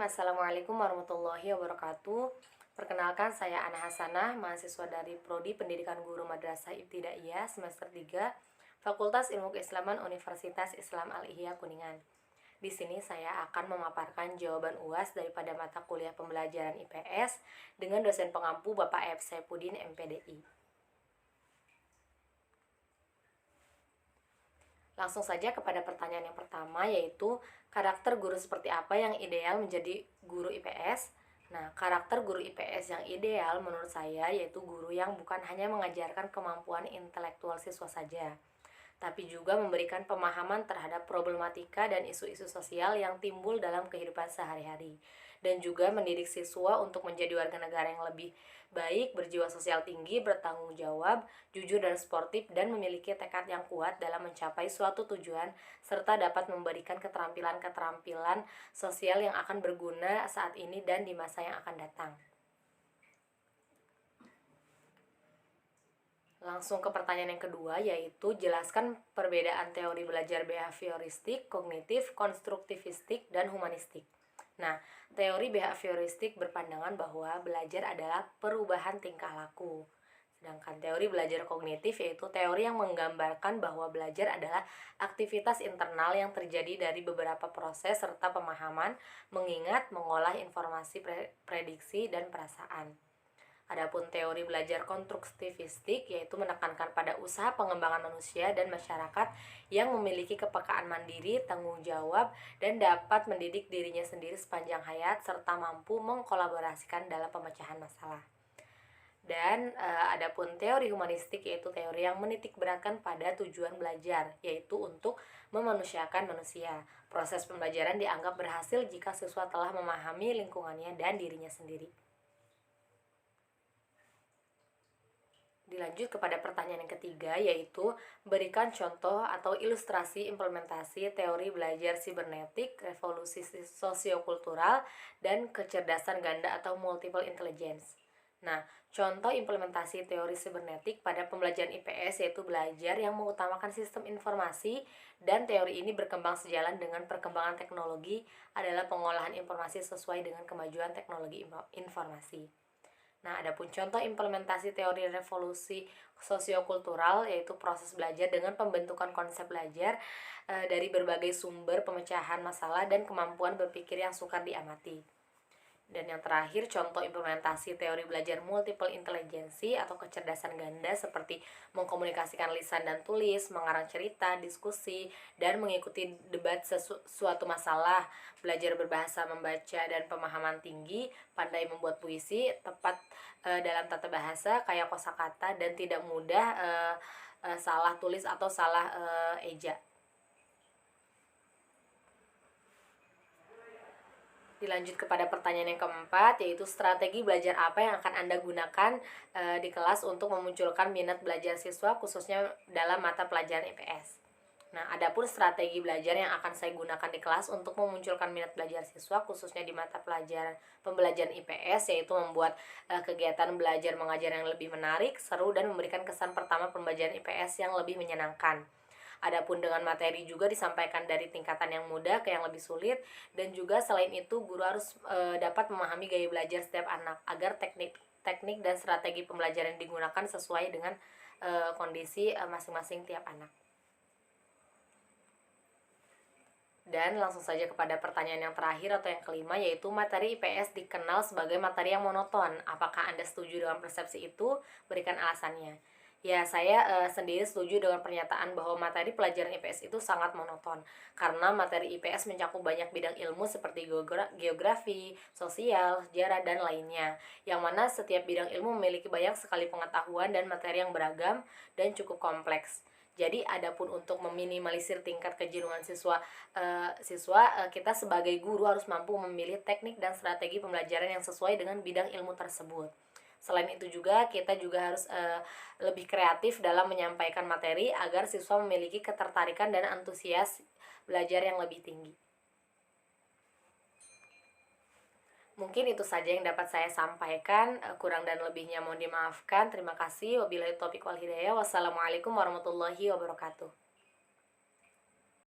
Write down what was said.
Assalamualaikum warahmatullahi wabarakatuh. Perkenalkan, saya Ana Hasanah, mahasiswa dari Prodi Pendidikan Guru Madrasah Ibtidaiyah semester 3, Fakultas Ilmu Keislaman Universitas Islam Al-Ihya Kuningan. Di sini saya akan memaparkan jawaban UAS daripada mata kuliah pembelajaran IPS dengan dosen pengampu Bapak F. Saipudin MPDI. Langsung saja kepada pertanyaan yang pertama, yaitu karakter guru seperti apa yang ideal menjadi guru IPS. Nah, karakter guru IPS yang ideal menurut saya yaitu guru yang bukan hanya mengajarkan kemampuan intelektual siswa saja, tapi juga memberikan pemahaman terhadap problematika dan isu-isu sosial yang timbul dalam kehidupan sehari-hari, dan juga mendidik siswa untuk menjadi warga negara yang lebih baik, berjiwa sosial tinggi, bertanggung jawab, jujur dan sportif, dan memiliki tekad yang kuat dalam mencapai suatu tujuan, serta dapat memberikan keterampilan-keterampilan sosial yang akan berguna saat ini dan di masa yang akan datang. Langsung ke pertanyaan yang kedua, yaitu jelaskan perbedaan teori belajar behavioristik, kognitif, konstruktivistik, dan humanistik. Nah, teori behavioristik berpandangan bahwa belajar adalah perubahan tingkah laku. Sedangkan teori belajar kognitif yaitu teori yang menggambarkan bahwa belajar adalah aktivitas internal yang terjadi dari beberapa proses serta pemahaman, mengingat, mengolah informasi, prediksi, dan perasaan. Adapun teori belajar konstruktivistik yaitu menekankan pada usaha pengembangan manusia dan masyarakat yang memiliki kepekaan mandiri, tanggung jawab, dan dapat mendidik dirinya sendiri sepanjang hayat serta mampu mengkolaborasikan dalam pemecahan masalah. Dan adapun teori humanistik yaitu teori yang menitikberatkan pada tujuan belajar, yaitu untuk memanusiakan manusia. Proses pembelajaran dianggap berhasil jika siswa telah memahami lingkungannya dan dirinya sendiri. Dilanjut kepada pertanyaan yang ketiga, yaitu berikan contoh atau ilustrasi implementasi teori belajar sibernetik, revolusi sosiokultural, dan kecerdasan ganda atau multiple intelligence. Nah, contoh implementasi teori sibernetik pada pembelajaran IPS yaitu belajar yang mengutamakan sistem informasi, dan teori ini berkembang sejalan dengan perkembangan teknologi adalah pengolahan informasi sesuai dengan kemajuan teknologi informasi. Nah, adapun contoh implementasi teori revolusi sosiokultural yaitu proses belajar dengan pembentukan konsep belajar dari berbagai sumber pemecahan masalah dan kemampuan berpikir yang sukar diamati. Dan yang terakhir, contoh implementasi teori belajar multiple intelligence atau kecerdasan ganda seperti mengkomunikasikan lisan dan tulis, mengarang cerita, diskusi, dan mengikuti debat suatu masalah, belajar berbahasa, membaca, dan pemahaman tinggi, pandai membuat puisi, tepat dalam tata bahasa, kaya kosakata, dan tidak mudah salah tulis atau salah eja. Dilanjut kepada pertanyaan yang keempat, yaitu strategi belajar apa yang akan Anda gunakan di kelas untuk memunculkan minat belajar siswa khususnya dalam mata pelajaran IPS. Nah, adapun strategi belajar yang akan saya gunakan di kelas untuk memunculkan minat belajar siswa khususnya di mata pelajaran pembelajaran IPS yaitu membuat kegiatan belajar mengajar yang lebih menarik, seru, dan memberikan kesan pertama pembelajaran IPS yang lebih menyenangkan. Adapun dengan materi juga disampaikan dari tingkatan yang mudah ke yang lebih sulit, dan juga selain itu guru harus dapat memahami gaya belajar setiap anak agar teknik dan strategi pembelajaran digunakan sesuai dengan kondisi masing-masing tiap anak. Dan langsung saja kepada pertanyaan yang terakhir atau yang kelima, yaitu materi IPS dikenal sebagai materi yang monoton. Apakah Anda setuju dengan persepsi itu? Berikan alasannya. Ya, saya sendiri setuju dengan pernyataan bahwa materi pelajaran IPS itu sangat monoton karena materi IPS mencakup banyak bidang ilmu seperti geografi, sosial, sejarah, dan lainnya, yang mana setiap bidang ilmu memiliki banyak sekali pengetahuan dan materi yang beragam dan cukup kompleks. Jadi, adapun untuk meminimalisir tingkat kejenuhan kita sebagai guru harus mampu memilih teknik dan strategi pembelajaran yang sesuai dengan bidang ilmu tersebut. Selain itu juga kita juga harus lebih kreatif dalam menyampaikan materi agar siswa memiliki ketertarikan dan antusias belajar yang lebih tinggi. Mungkin itu saja yang dapat saya sampaikan, kurang dan lebihnya mohon dimaafkan. Terima kasih. Wabillahi taufiq wal hidayah. Wassalamualaikum warahmatullahi wabarakatuh.